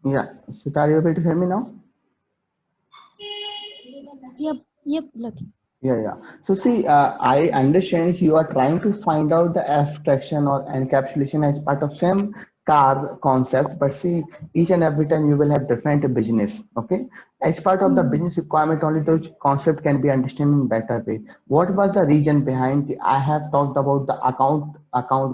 Yeah, so are you able to hear me now? Yep, Lucky. Yeah. So see, I understand you are trying to find out the abstraction or encapsulation as part of same car concept, but see, each and every time you will have different business. Okay, as part of the business requirement, only those concept can be understood in better way. What was the reason behind? I have talked about the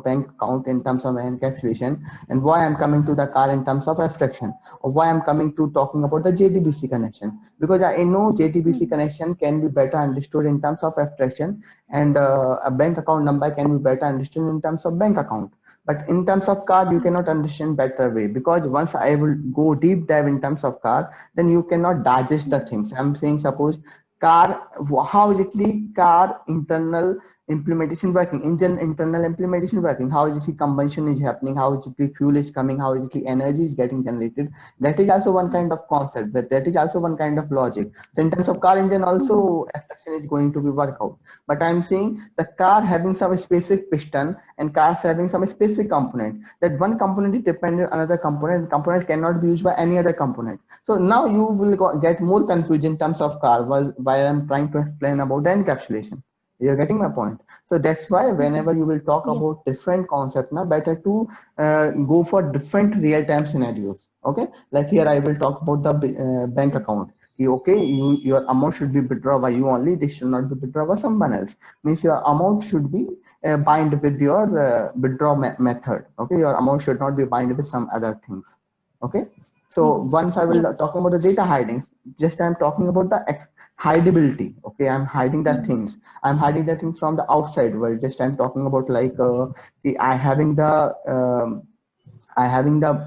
bank account in terms of encapsulation, and why I'm coming to the car in terms of abstraction, or why I'm coming to talking about the JDBC connection, because I know JDBC connection can be better understood in terms of abstraction, and a bank account number can be better understood in terms of bank account. But in terms of car, you cannot understand better way, because once I will go deep dive in terms of car, then you cannot digest the things. I'm saying, suppose car, how exactly car internal implementation working, engine internal implementation working, how is the combustion is happening, how is the fuel is coming, how is the energy is getting generated. That is also one kind of concept, but that is also one kind of logic. So in terms of car engine also abstraction is going to be worked out. But I'm saying the car having some specific piston and cars having some specific component, that one component is dependent on another component cannot be used by any other component. So now you will get more confused in terms of car while I'm trying to explain about the encapsulation. You're getting my point. So that's why whenever you will talk Yes. about different concept, now better to go for different real-time scenarios. Okay, like here I will talk about the bank account. Okay, your amount should be withdrawn by you only. This should not be withdrawn by someone else. Means your amount should be bind with your withdraw method. Okay, your amount should not be bind with some other things. Okay, so once I will Yep. talking about the data hiding, just I'm talking about the hideability. Okay, I'm hiding the things. I'm hiding the things from the outside world. Just I'm talking about like I having the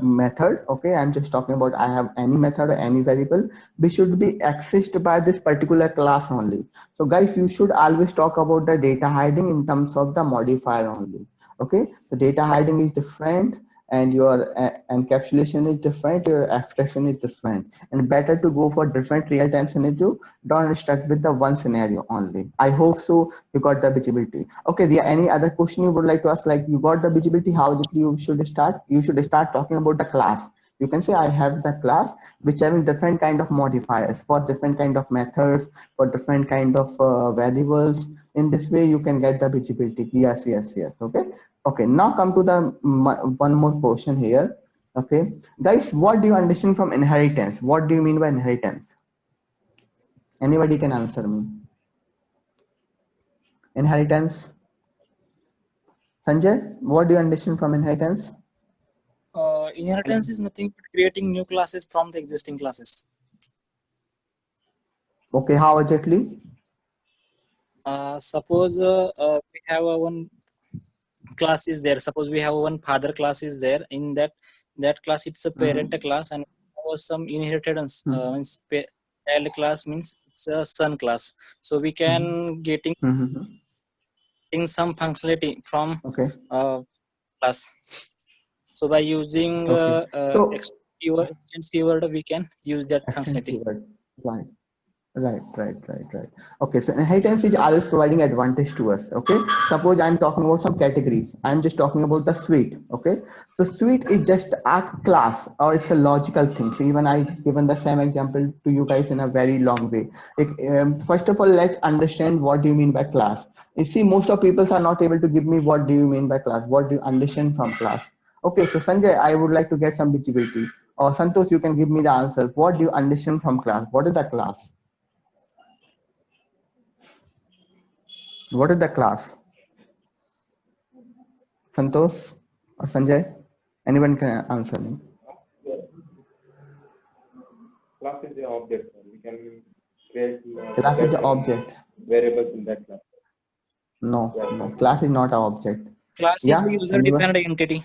method. Okay, I'm just talking about I have any method or any variable which should be accessed by this particular class only. So guys, you should always talk about the data hiding in terms of the modifier only. Okay, the data hiding is different, and your encapsulation is different, your abstraction is different, and better to go for different real-time scenario. Don't stuck with the one scenario only. I hope so you got the visibility. Okay, Ria, any other question you would like to ask? Like, you got the visibility, how you should start? You should start talking about the class. You can say I have the class which having different kind of modifiers for different kind of methods, for different kind of variables. In this way you can get the visibility. Yes. Okay. Okay, now come to the one more question here. Okay, guys, what do you understand from inheritance? What do you mean by inheritance? Anybody can answer me. Inheritance. Sanjay, what do you understand from inheritance? Inheritance is nothing but creating new classes from the existing classes. Okay, how exactly? Suppose we have one class is there. Suppose we have one father class is there. In that class, it's a parent class, and some inheritance. Means child class means it's a son class. So we can getting some functionality from Okay. class. So by using Okay. So extends keyword, we can use that extend functionality. keyword. Right. Right. Okay, so inheritance is always providing advantage to us. Okay, suppose I'm talking about some categories. I'm just talking about the suite. Okay, so suite is just a class, or it's a logical thing. So even I given the same example to you guys in a very long way. First of all, let's understand what do you mean by class. You see, most of people are not able to give me what do you mean by class. What do you understand from class? Okay, so Sanjay, I would like to get some visibility. Or Santosh, you can give me the answer. What do you understand from class? What is the class? What is the class? Santosh or Sanjay? Anyone can answer me. Class is the object. We can create Class is the object. variables in that class. No. Class is not an object. Class is a Yeah, anyone? user-defined entity.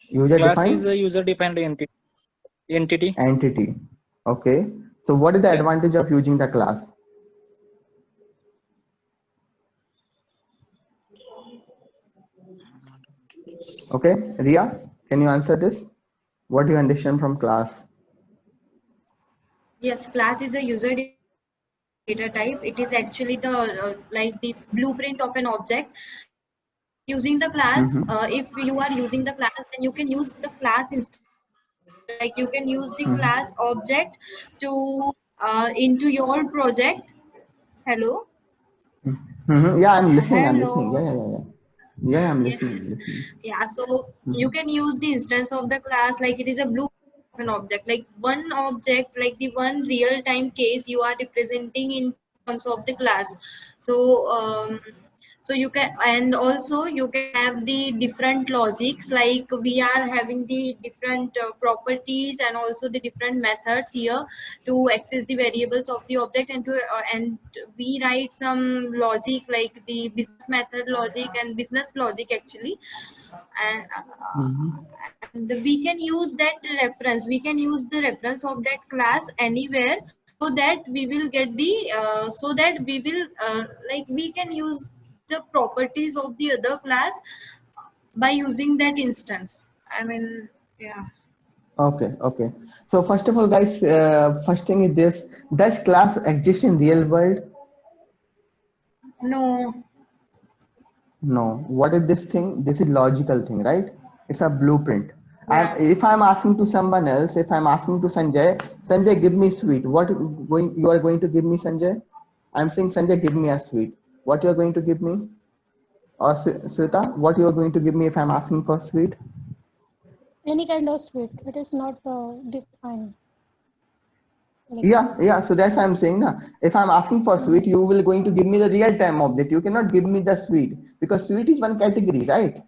User Class is a defined user-defined entity. entity. Okay. So what is the Yeah. advantage of using the class? Okay, Ria, can you answer this? What do you understand from class? Yes, class is a user data type. It is actually the like the blueprint of an object. Using the class, Mm-hmm. if you are using the class, then you can use the class instance. Like you can use the Mm-hmm. class object to into your project. Hello. Mm-hmm. Yeah, I'm listening. I'm listening. Yeah, Hello. yeah, yeah, yeah. Yeah, I'm Yes, listening. yes. Listening. Yeah, so Mm-hmm. you can use the instance of the class like it is a blue of an object, like one object, like the one real time case you are representing in terms of the class. So so you can, and also you can have the different logics, like we are having the different properties and also the different methods here to access the variables of the object, and to and we write some logic like the business method logic and business logic actually. Mm-hmm. And we can use that reference, we can use the reference of that class anywhere, so that we will get the so that we will like we can use the properties of the other class by using that instance. I mean, yeah. Okay, okay. So first of all, guys, first thing is this: does class exist in real world? No. No. What is this thing? This is logical thing, right? It's a blueprint. And Yeah. if I'm asking to someone else, if I'm asking to Sanjay, Sanjay, give me sweet. What going you are going to give me, Sanjay? I'm saying, Sanjay, give me a sweet. What you are going to give me? Or Sweta, what you are going to give me if I'm asking for sweet? Any kind of sweet. It is not defined. Like Yeah. So that's what I'm saying. Na. If I'm asking for sweet, you will going to give me the real time object. You cannot give me the sweet because sweet is one category, right?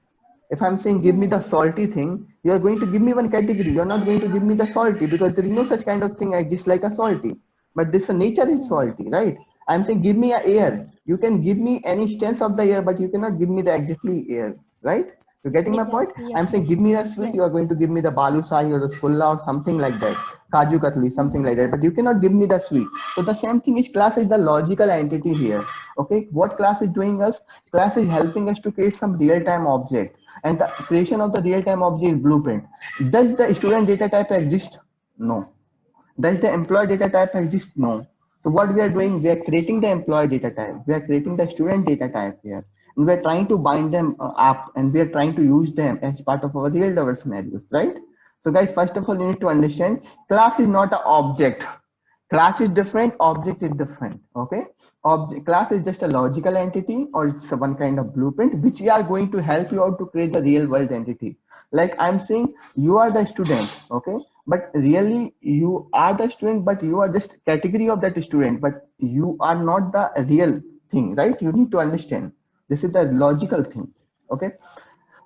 If I'm saying give me hmm, the salty thing, you are going to give me one category. You're not going to give me the salty because there is no such kind of thing exists like a salty. But this nature is hmm, salty, right? I'm saying give me a air. You can give me any instance of the air, but you cannot give me the exactly air, right? You're getting my point? exactly. Yeah. I'm saying give me the sweet, Yeah. you are going to give me the balusai or the rasgulla or something like that, kaju katli, something Hmm, like that. But you cannot give me the sweet. So the same thing is class is the logical entity here. Okay, what class is doing us? Class is helping us to create some real-time object, and the creation of the real-time object blueprint. Does the student data type exist? No. Does the employee data type exist? No. So what we are doing, we are creating the employee data type. We are creating the student data type here. And we are trying to bind them up, and we are trying to use them as part of our real world scenarios, right? So guys, first of all, you need to understand class is not an object. Class is different, object is different. Okay. Object class is just a logical entity, or it's one kind of blueprint which we are going to help you out to create the real world entity. Like I'm saying, you are the student, okay? But really you are the student, but you are just category of that student, but you are not the real thing, right? You need to understand. This is the logical thing. Okay.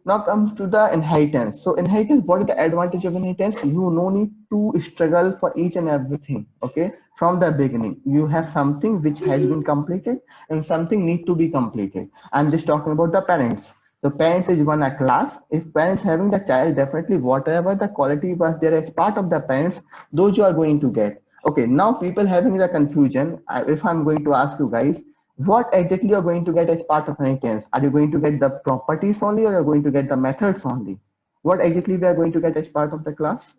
Now comes to the inheritance. So inheritance, what is the advantage of inheritance? You no need to struggle for each and everything. Okay, from the beginning, you have something which has been completed and something need to be completed. I'm just talking about the parents. So parents is one a class. If parents having the child, definitely whatever the quality was there as part of the parents, those you are going to get. Okay, now people having the confusion. If I'm going to ask you guys, what exactly you're going to get as part of an instance? Are you going to get the properties only, or you're going to get the methods only? What exactly we are going to get as part of the class?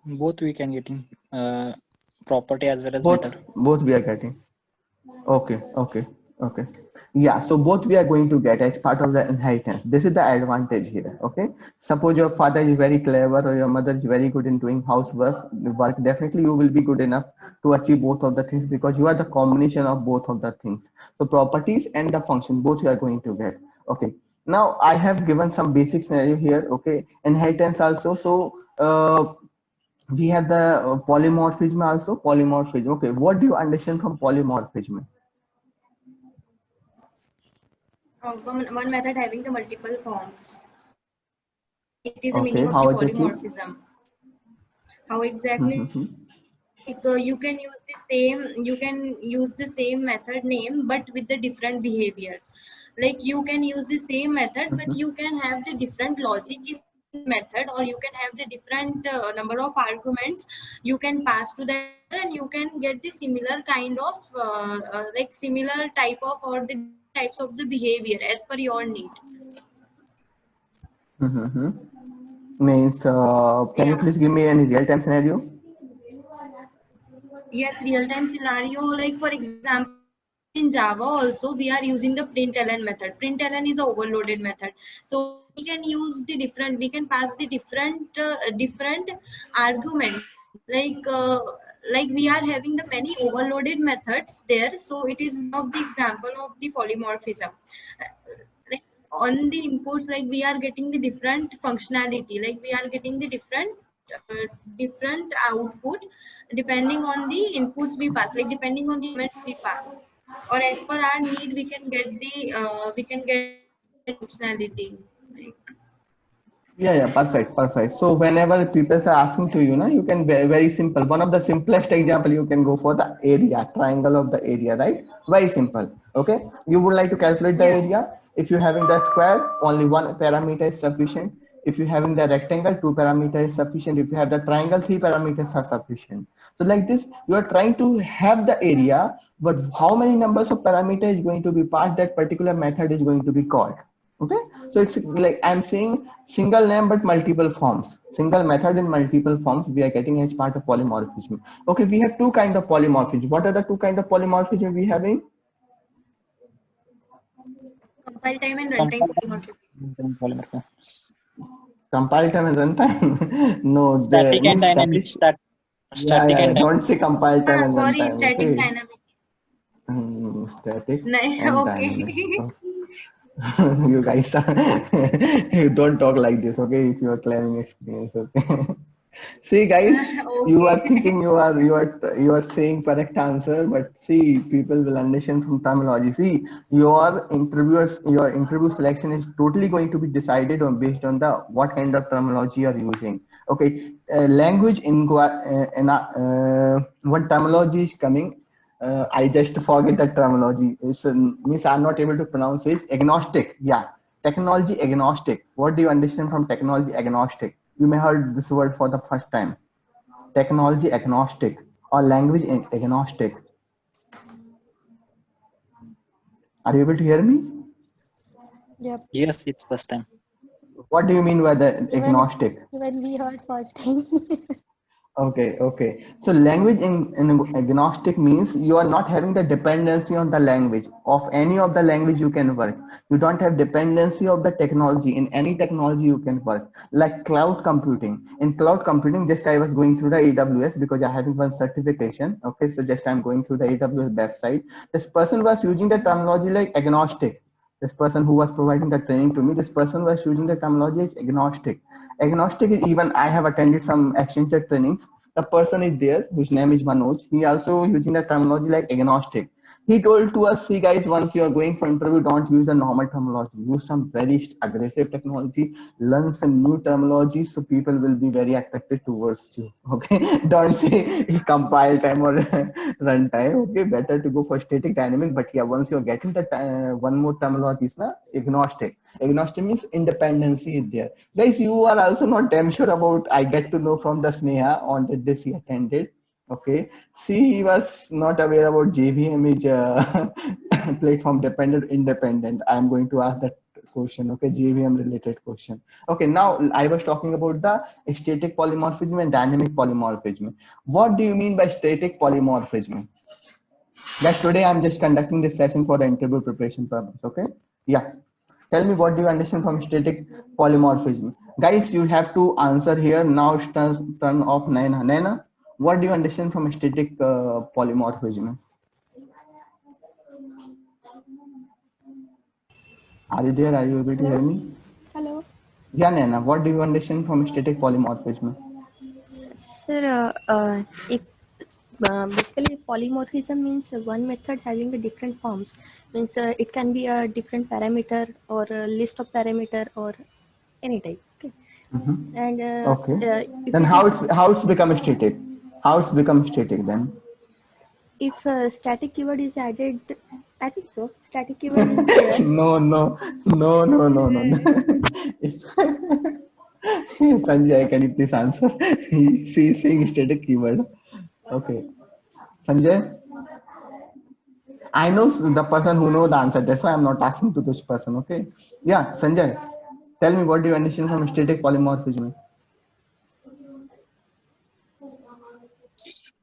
Both we can get in property as well as Both, method. both we are getting. Okay. Yeah, so both we are going to get as part of the inheritance. This is the advantage here. Okay. Suppose your father is very clever or your mother is very good in doing housework, work, definitely you will be good enough to achieve both of the things because you are the combination of both of the things. So properties and the function, both you are going to get. Okay. Now I have given some basic scenario here. Okay. Inheritance also. So we have the polymorphism also. Polymorphism. Okay. What do you understand from polymorphism? One method having the multiple forms. It is the Okay, meaning of the how exactly? polymorphism. How exactly? Mm-hmm. Like you can use the same method name but with the different behaviors. Like you can use the same method but you can have the different logic in the method, or you can have the different number of arguments you can pass to the method, and you can get the similar kind of like similar type of or the types of the behavior as per your need. Mm-hmm. Means, can you Yeah. please give me any real-time scenario? Yes, real-time scenario, like for example, in Java also we are using the println method. Println is a overloaded method. So we can use the different, we can pass the different argument. Like we are having the many overloaded methods there. So it is one of the example of the polymorphism. Like on the inputs, like we are getting the different functionality, like we are getting the different output depending on the inputs we pass, like depending on the elements we pass, or as per our need we can get the functionality, like Yeah, perfect, perfect. So whenever people are asking to you, na, you can very simple. One of the simplest example you can go for the area, triangle of the area, right? Very simple. Okay. You would like to calculate the yeah. area. If you're having the square, only one parameter is sufficient. If you're having the rectangle, two parameters is sufficient. If you have the triangle, three parameters are sufficient. So like this, you are trying to have the area, but how many numbers of parameters is going to be passed, that particular method is going to be called. Okay, so it's like I'm saying single name but multiple forms, single method in multiple forms we are getting as part of polymorphism. Okay, we have two kind of polymorphism. What are the two kind of polymorphism we having? Compile time and runtime Compile polymorphism. polymorphism. Compile time and runtime. No, the Static and means that dynamic. is, yeah, Static yeah, and yeah. dynamic. Don't say compile time and Sorry, runtime. static Okay. dynamic. Static and Okay. dynamic. Okay. You guys are you don't talk like this, okay? If you are claiming experience, okay? See, guys, you Okay. are thinking you are saying correct answer, but see, people will understand from terminology. See, your interview selection is totally going to be decided on based on the what kind of terminology you are using. Okay, language what terminology is coming. I just forget the terminology. It's means I'm not able to pronounce it. Agnostic, yeah. Technology agnostic. What do you understand from technology agnostic? You may heard this word for the first time. Technology agnostic or language agnostic. Are you able to hear me? Yep. Yes, it's first time. What do you mean by the Even agnostic? even we heard first time. Okay, okay. So language in agnostic means you are not having the dependency on the language. Of any of the language you can work. You don't have dependency of the technology. In any technology you can work. Like cloud computing. In cloud computing, just I was going through the AWS because I having one certification. Okay, so just I'm going through the AWS website. This person was using the terminology like agnostic. This person who was providing the training to me, this person was using the terminology as agnostic. Agnostic is, even I have attended some Accenture trainings. The person is there whose name is Manoj. He also using the terminology like agnostic. He told to us, see guys, once you are going for interview, don't use the normal terminology. Use some very aggressive technology. Learn some new terminology so people will be very attracted towards you. Okay, don't say compile time or run time. Okay, better to go for static dynamic. But yeah, once you're getting the one more terminology is na agnostic. Agnostic means independency is there. Guys, you are also not damn sure about. I get to know from the Sneha on the day she attended. Okay, she was not aware about JVM is platform dependent, independent. I am going to ask that question. Okay, JVM related question. Okay, now I was talking about the static polymorphism and dynamic polymorphism. What do you mean by static polymorphism? Guys, today I'm just conducting this session for the interview preparation purpose. Okay, yeah. Tell me what do you understand from static polymorphism? Guys, you have to answer here. Now it's turn off Naina. Naina, what do you understand from static polymorphism? Are you there? Are you able to hear Hello? me? Hello? Yeah, Naina, what do you understand from static polymorphism? Sir, if basically polymorphism means one method having a different forms. Means it can be a different parameter or a list of parameter or any type. Okay, and Okay. if Then it is how it's become static? How it's become static then? if static keyword is added, I think so. Static keyword is there. No, no, no, no, no, no. No. Sanjay, can you please answer? He's saying static keyword. Okay. Sanjay, I know the person who know the answer. That's why I'm not asking to this person. Okay. Yeah, Sanjay, tell me what do you understand from static polymorphism?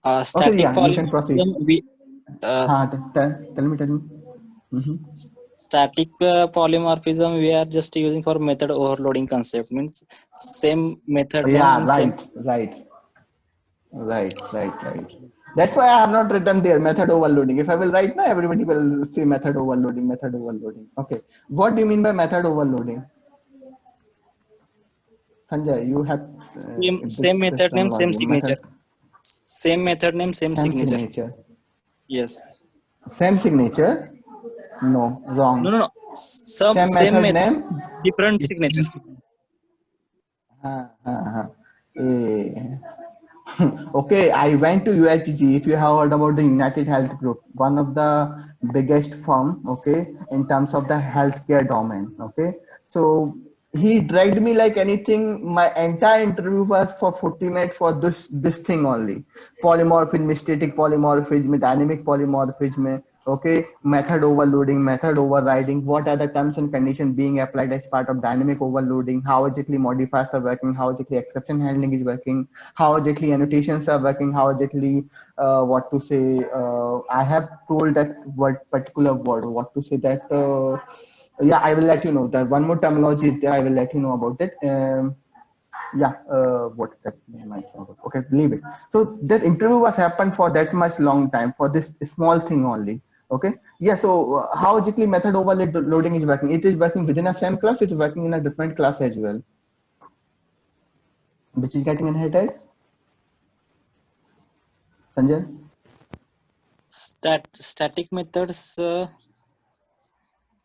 Okay, Static yeah, you can proceed. polymorphism, we Tell me, tell me. Mhm. static polymorphism we are just using for method overloading concept, means same method name Yeah, and same. right. That's why I have not written there method overloading. If I will write now, everybody will say method overloading, method overloading. Okay. What do you mean by method overloading? Sanjay, you have Same this method name, same terminology, signature. method, Same method name, same same signature. signature. Yes. Same signature? No, No, wrong. no, no. Some Same same method method, name? different signature. Eh, Okay, I went to UHG. If you have heard about the United Health Group, one of the biggest firm, okay, in terms of the healthcare domain, okay. So he dragged me like anything. My entire interview was for 40 minutes for this thing only. Polymorphism, static polymorphism, dynamic polymorphism, okay, method overloading, method overriding, what are the terms and conditions being applied as part of dynamic overloading, how exactly modifiers are working, how exactly exception handling is working, how exactly annotations are working, how exactly what to say. I have told that word, particular word, what to say that. Yeah, I will let you know that one more terminology. I will let you know about it. Yeah, what that name I forgot. Okay, leave it. So that interview was happened for that much long time for this small thing only. Okay, yeah. So how exactly method overloading is working? It is working within a same class. It is working in a different class as well, which is getting inherited. Sanjay, Static methods.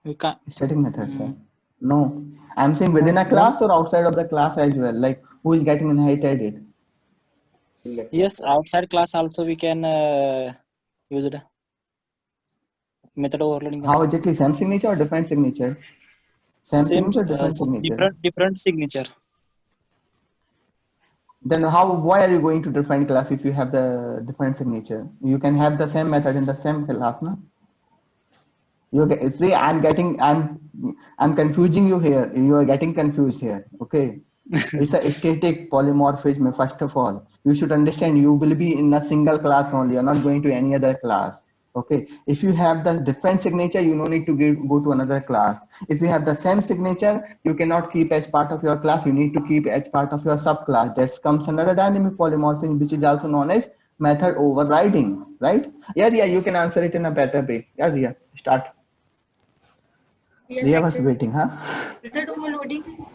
We can't. static methods, sir. Mm, No, I'm saying no, within a no. class or outside of the class as well. Like who is getting inherited it? in the class. Yes, outside class also we can use it. Method overloading How concept. exactly same signature or different signature? Same Same, signature, different signature. different signature. Then how, why are you going to different class if you have the different signature? You can have the same method in the same class, no? You get, see, I'm confusing you here. You are getting confused here. Okay. It's a static polymorphism, first of all. You should understand you will be in a single class only. You're not going to any other class. Okay. If you have the different signature, you no need to go to another class. If you have the same signature, you cannot keep as part of your class. You need to keep as part of your subclass. That comes under a dynamic polymorphism, which is also known as method overriding, right? Yeah, you can answer it in a better way. Yeah, start. Yes, Ria was actually, waiting, huh? method overloading.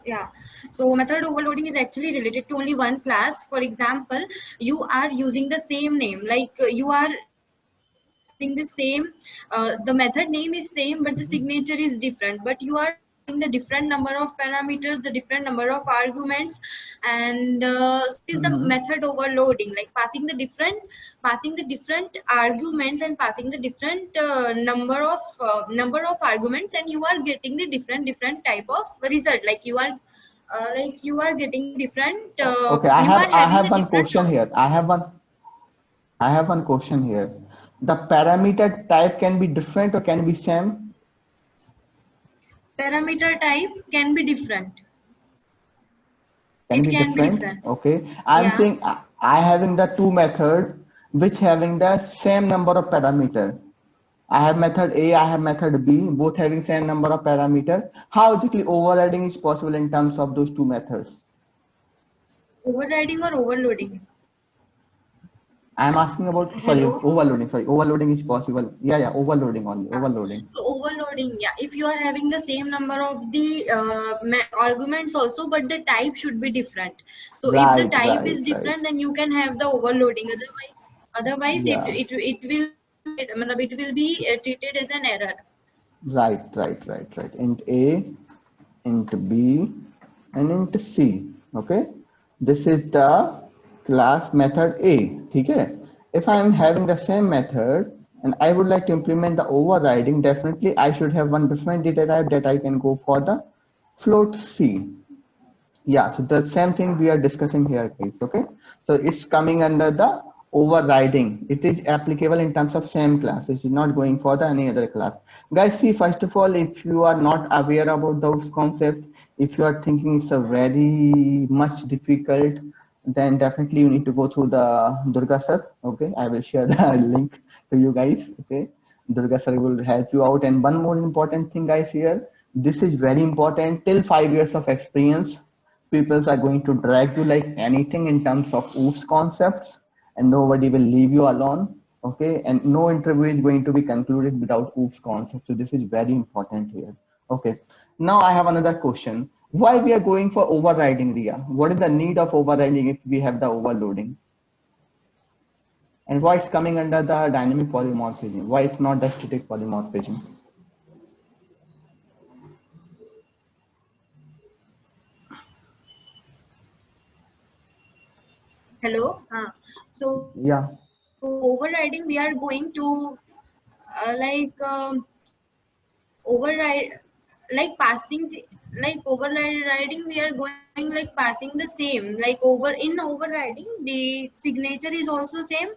Yeah. So method overloading is actually related to only one class. For example, you are using the same name, like you are using the same, the method name is same, but the signature is different. But you are in the different number of parameters, the different number of arguments, and so is the Mhm. method overloading, like passing the different arguments and passing the different number of arguments, and you are getting the different type of result. Like you are getting the different. Okay, You are I having have the one different. question here. I have one question here. The parameter type can be different or can be same? Parameter type can be different. Can It be can be different. different. Okay. I'm Yeah. saying I having the two method which having the same number of parameter. I have method A, I have method B, both having same number of parameter. How exactly overriding is possible in terms of those two methods? Overriding or overloading? I'm asking about, sorry, Hello. overloading. Sorry, overloading is possible. Yeah, overloading only, Yeah. overloading. So overloading, yeah. If you are having the same number of the arguments also, but the type should be different. So if the Right, type right, is right. different, then you can have the overloading. Otherwise, Yeah. it will be treated as an error. Right. Int A, int B, and int C. Okay. This is the class method A. Okay. If I am having the same method and I would like to implement the overriding, definitely I should have one different data type that I can go for the float C. Yeah, so the same thing we are discussing here, guys. Okay, so it's coming under the overriding. It is applicable in terms of same class. It is not going for the any other class. Guys, see, first of all, if you are not aware about those concepts, if you are thinking it's a very much difficult, then definitely you need to go through the Durga sir. Okay, I will share the link to you guys. Okay, Durga sir will help you out. And one more important thing, guys, here. This is very important. Till 5 years of experience, people are going to drag you like anything in terms of OOPS concepts, and nobody will leave you alone. Okay, and no interview is going to be concluded without OOPS concept. So this is very important here. Okay, now I have another question. Why we are going for overriding, Ria? What is the need of overriding if we have the overloading? And why it's coming under the dynamic polymorphism? Why it's not the static polymorphism? Hello. So Yeah. overriding, we are going to like override, like passing, like overriding. We are going like passing the same. Like in overriding, the signature is also same,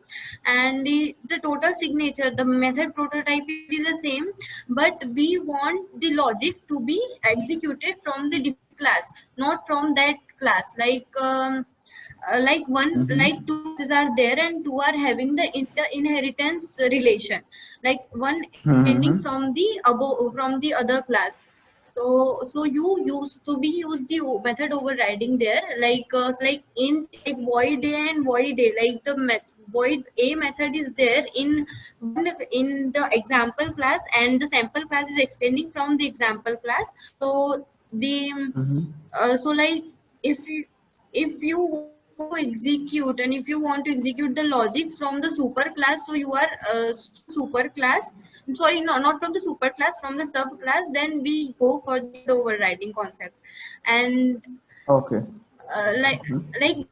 and the total signature, the method prototype is the same, but we want the logic to be executed from the different class, not from that class. Like one, like Mm-hmm. two classes are there and two are having the inheritance relation, like one extending Mm-hmm. from the above from the other class. So you use to be use the method overriding there, like int, like void a and void a, like the void a method is there in the example class, and the sample class is extending from the example class. So the Mm-hmm. so like if you want to execute, and if you want to execute the logic from the super class, so you are super class, sorry, no, not from the super class, from the sub class, then we go for the overriding concept. And Okay. like Mm-hmm.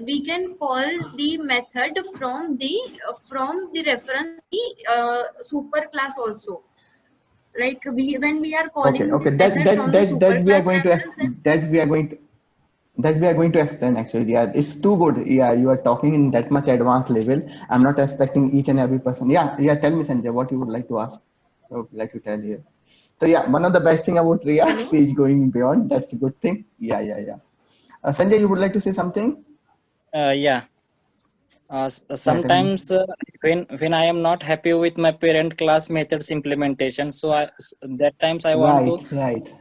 we can call the method from the reference the super class also, like we when we are Okay. calling the Okay. That method that from the that super that we are class going to reference, then that we are going to that we are going to explain actually. Yeah, it's too good. Yeah, you are talking in that much advanced level. I'm not expecting each and every person. Yeah, yeah. Tell me, Sanjay, what you would like to ask. I would like to tell here. So yeah, one of the best thing about Ria, hello. she is going beyond. That's a good thing. Yeah, yeah, yeah. Sanjay, you would like to say something? Yeah. Yeah, tell me. Sometimes when I am not happy with my parent class methods implementation, so that times I want to Right, right.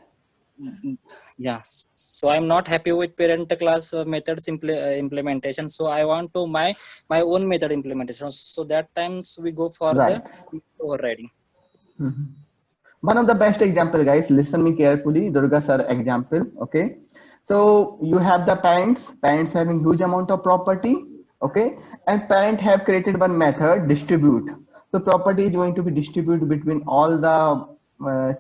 so I'm not happy with parent class methods implementation, so I want to my own method implementation. So that times we go for the Right. overriding. Mhm. One of the best example, guys, listen me carefully. Durga sir example. Okay. So you have the parents having huge amount of property. Okay. And parent have created one method, distribute. So property is going to be distributed between all the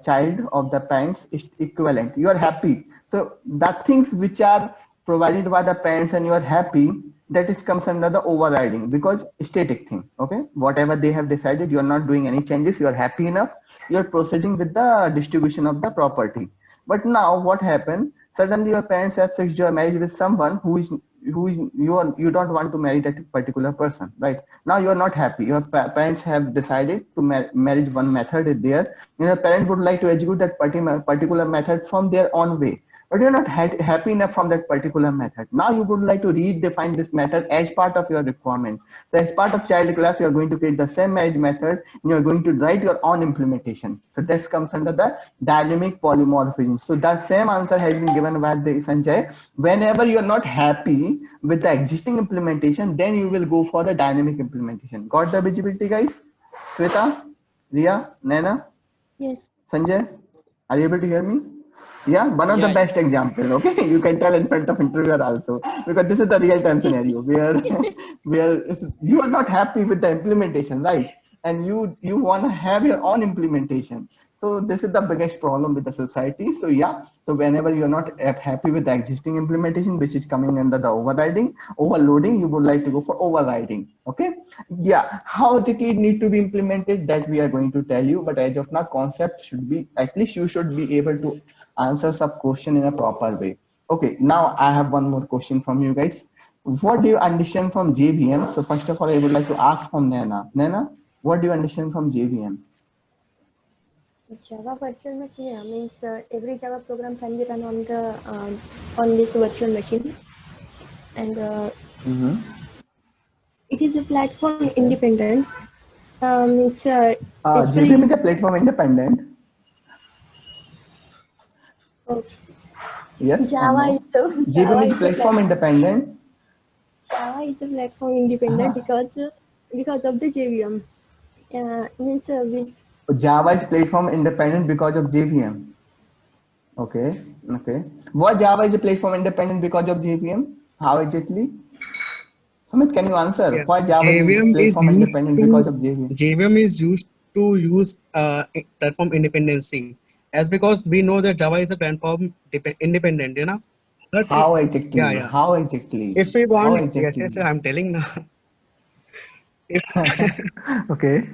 child of the parents is equivalent. You are happy. So the things which are provided by the parents and you are happy, that is comes under the overriding because static thing. Okay. Whatever they have decided, you are not doing any changes. You are happy enough, you're proceeding with the distribution of the property. But now what happened? Suddenly your parents have fixed your marriage with someone who is you don't want to marry that particular person, right? Now you are not happy. Your parents have decided to marriage one method is there. Your parent would like to execute that particular method from their own way, but you're not happy enough from that particular method. Now you would like to redefine this method as part of your requirement. So as part of child class, you are going to create the same marriage method and you're going to write your own implementation. So this comes under the dynamic polymorphism. So the same answer has been given by the Sanjay. Whenever you're not happy with the existing implementation, then you will go for the dynamic implementation. Got the visibility, guys? Sweta, Ria, Naina, Yes. Sanjay, are you able to hear me? Yeah, one of the Yeah, best example. Okay, you can tell in front of interviewer also because this is the real time scenario where where you are not happy with the implementation, right? And you want to have your own implementation. So this is the biggest problem with the society. So yeah, so whenever you're not happy with the existing implementation, which is coming under the overloading, you would like to go for overriding. Okay, yeah, how exactly it need to be implemented, that we are going to tell you. But as of now, concept should be, at least you should be able to answer some question in a proper way. Okay, now I have one more question from you guys. What do you understand from JVM? So first of all, I would like to ask from Nana. Nana, what do you understand from JVM? Java virtual machine, yeah, means every Java program can be run on the on this virtual machine. and Mm-hmm. it is a platform independent. It's JVM basically is a platform independent. uh, Yes and Java no. is a JVM is platform independent. Java is a platform independent Uh-huh. because of the JVM. Means Java is platform independent because of JVM. Okay. Okay. What Java is a platform independent because of JVM? How exactly? Sumit, can you answer? Yeah, Why Java is JVM is platform used independent because to of JVM? JVM is used to use platform independency, as because we know that Java is a platform independent, you know. But How yeah, exactly? yeah. How exactly? If we How want, yes, exactly? yes, I'm telling now. If Okay.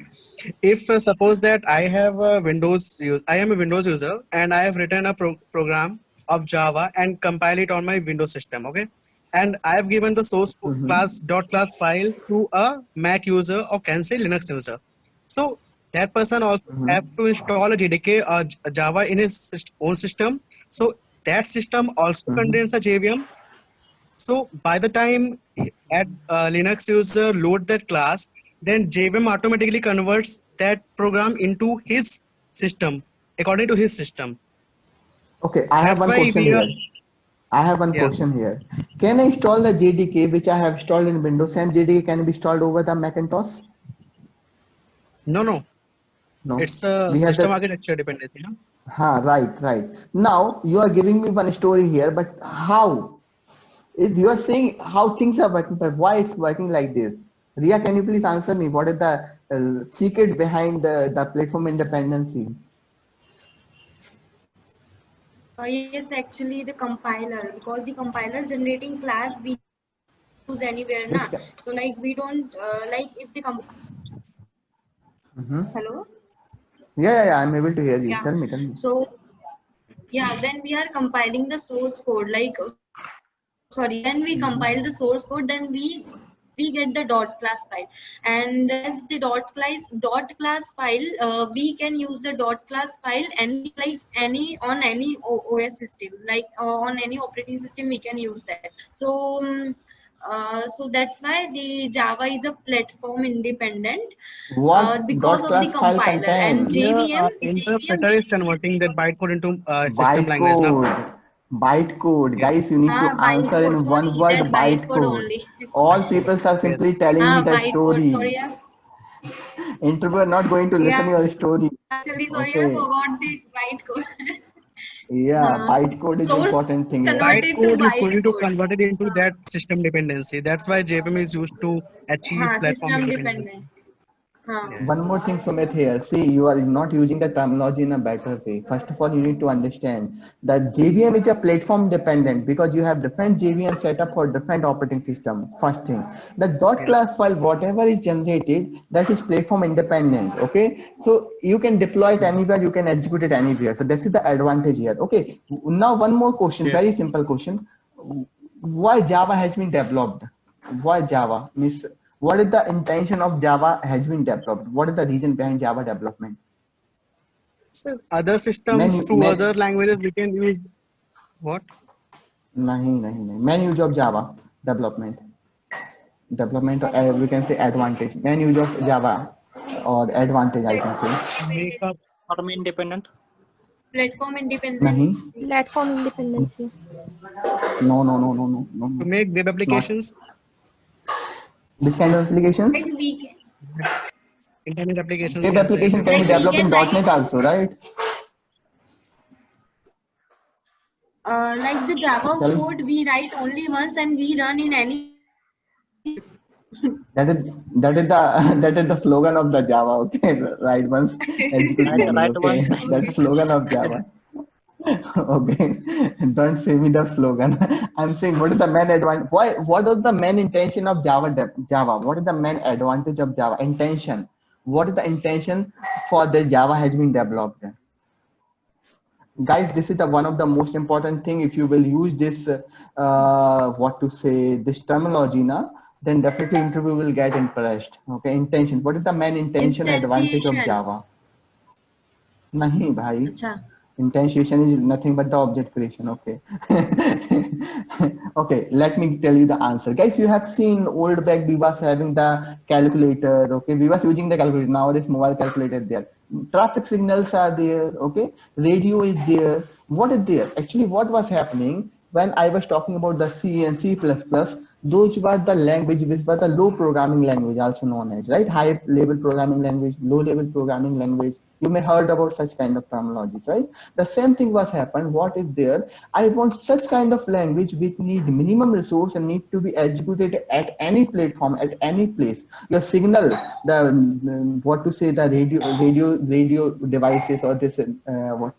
if suppose that I have a I am a Windows user and I have written a program of Java and compile it on my Windows system, okay, and I have given the source Mm-hmm. class .class file to a Mac user or can say Linux user. So that person also have Mm-hmm. to install a JDK a Java in his own system. So that system also Mm-hmm. contains a JVM. So by the time that Linux user load that class, then JVM automatically converts that program into his system according to his system. Okay, I have That's one why question we are, here. I have one yeah. question here. Can I install the JDK which I have installed in Windows? Same JDK can be installed over the Macintosh? No, no. No. It's a We have system the architecture dependency. No? right, right. Now you are giving me one story here, but how? If you are saying how things are working, but why it's working like this? Ria, can you please answer me? What is the secret behind the platform independency? Yes, actually the compiler, because the compiler generating class we use anywhere na. Which? So like we don't like if the Mm-hmm. hello. Yeah, I'm able to hear you. Yeah. Tell me. So yeah, when we are compiling the source code, like sorry, when we compile the Mm-hmm. source code, then we get the dot class file, and as the dot class file, we can use the dot class file any like any on any OS system, like on any operating system we can use that. So so that's why the Java is a platform independent What because dot of the class file compiler, and contain? Here, JVM interpreter is converting that bytecode into system language now. Bytecode. Bytecode. Yes. Guys, you need to answer bytecode, in one sorry, word that bytecode bytecode. only. All people are simply Yes. telling me the Bytecode, story. sorry, Interviewer not going to listen yeah, your story. actually, sorry, I Okay. forgot the bytecode. Yeah, bytecode is Source important thing here. converted to Bytecode is going to bytecode. convert it into that system dependency. That's why JVM is used to achieve platform System independence. dependent. One Yes. more thing, Sumit, here. See, you are not using the terminology in a better way. First of all, you need to understand that JVM is a platform dependent because you have different JVM setup for different operating system. First thing, the dot Yes. class file, whatever is generated, that is platform independent. Okay, so you can deploy it anywhere, you can execute it anywhere. So this is the advantage here. Okay, now one more question, Yes. very simple question. Why Java has been developed? Why Java? Means what is the intention of Java has been developed? What is the reason behind Java development? So other systems Main, through other main, languages we can use what? नहीं main use of Java development we can say advantage main use of Java or advantage I can say Platform Make independent. up Platform independent. Platform नहीं independency. platform independency. no to make web it's not applications, which kind of applications Like we can, internet applications web can say application web can be like we developed applications. in can write .NET also right like the Java Tell code we write only once and we run in any. that is that is the that is the slogan of the Java okay right once execute Right, many right okay ones. that's slogan of Java okay, don't say me the slogan. I'm saying what is the main advantage? Why? What is the main intention of Java? What is the main advantage of Java? Intention. What is the intention for the Java has been developed? Guys, this is the one of the most important thing. If you will use this, what to say, this terminology, na, then definitely interview will get impressed. Okay, intention. What is the main intention advantage of Instantiation. Java? नहीं भाई अच्छा. Instantiation is nothing but the object creation. Okay. Okay, let me tell you the answer. Guys, you have seen old back we was having the calculator. Okay, we was using the calculator. Nowadays mobile calculator there. Traffic signals are there. Okay, radio is there. What is there? Actually, what was happening when I was talking about the C and C++, those were the language which were the low programming language, also known as, right, high level programming language, low level programming language. You may heard about such kind of terminologies, right? The same thing was happened. What is there? I want such kind of language which need minimum resource and need to be executed at any platform, at any place. Your signal, the what to say, the radio devices or this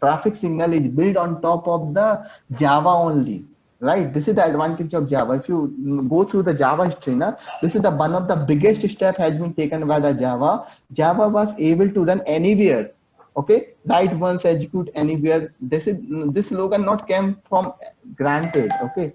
traffic signal is built on top of the Java only. Right, this is the advantage of Java. If you go through the Java history, this is the one of the biggest step has been taken by the Java. Java was able to run anywhere. Okay, write once, execute anywhere. This slogan not came from granted. Okay,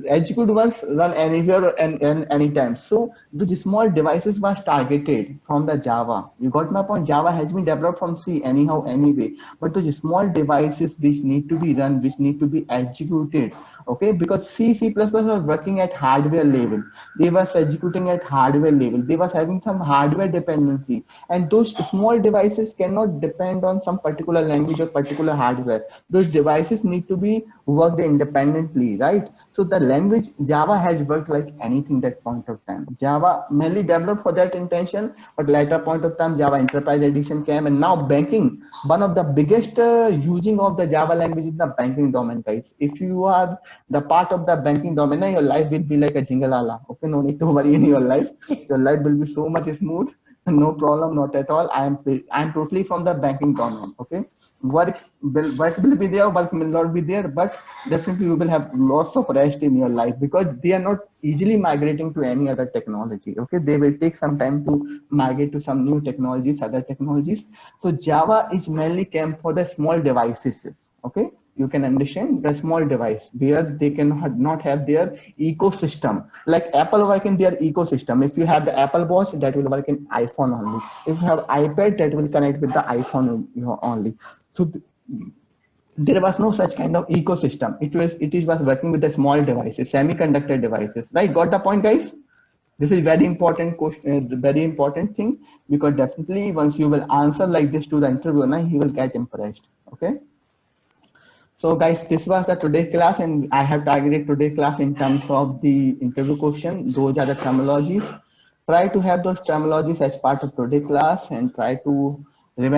execute once, run anywhere and anytime. So the small devices was targeted from the Java. You got my point. Java has been developed from C anyhow, anyway. But those small devices which need to be run, which need to be executed. Okay, because C++ was working at hardware level. They was executing at hardware level. They was having some hardware dependency, and those small devices cannot depend on some particular language or particular hardware. Those devices need to be worked independently, right? So the language Java has worked like anything that point of time. Java mainly developed for that intention, but later point of time Java Enterprise Edition came, and now banking, one of the biggest using of the Java language is the banking domain, guys. If you are the part of the banking domain, your life will be like a jingalala. Okay, no need to worry in your life. Your life will be so much smooth. No problem, not at all. I am totally from the banking domain. Okay, work will be there, work will not be there, but definitely you will have lots of rest in your life because they are not easily migrating to any other technology. Okay, they will take some time to migrate to some new technologies, other technologies. So Java is mainly came for the small devices. Okay, you can understand the small device where they can not have their ecosystem. Like Apple work in their ecosystem. If you have the Apple Watch, that will work in iPhone only. If you have iPad, that will connect with the iPhone only. So there was no such kind of ecosystem. It was working with the small devices, semiconductor devices. Right? Got the point, guys? This is very important question, very important thing, because definitely once you will answer like this to the interviewer, he will get impressed. Okay. So guys, this was the today class, and I have targeted today class in terms of the interview question. Those are the terminologies. Try to have those terminologies as part of today class and try to remember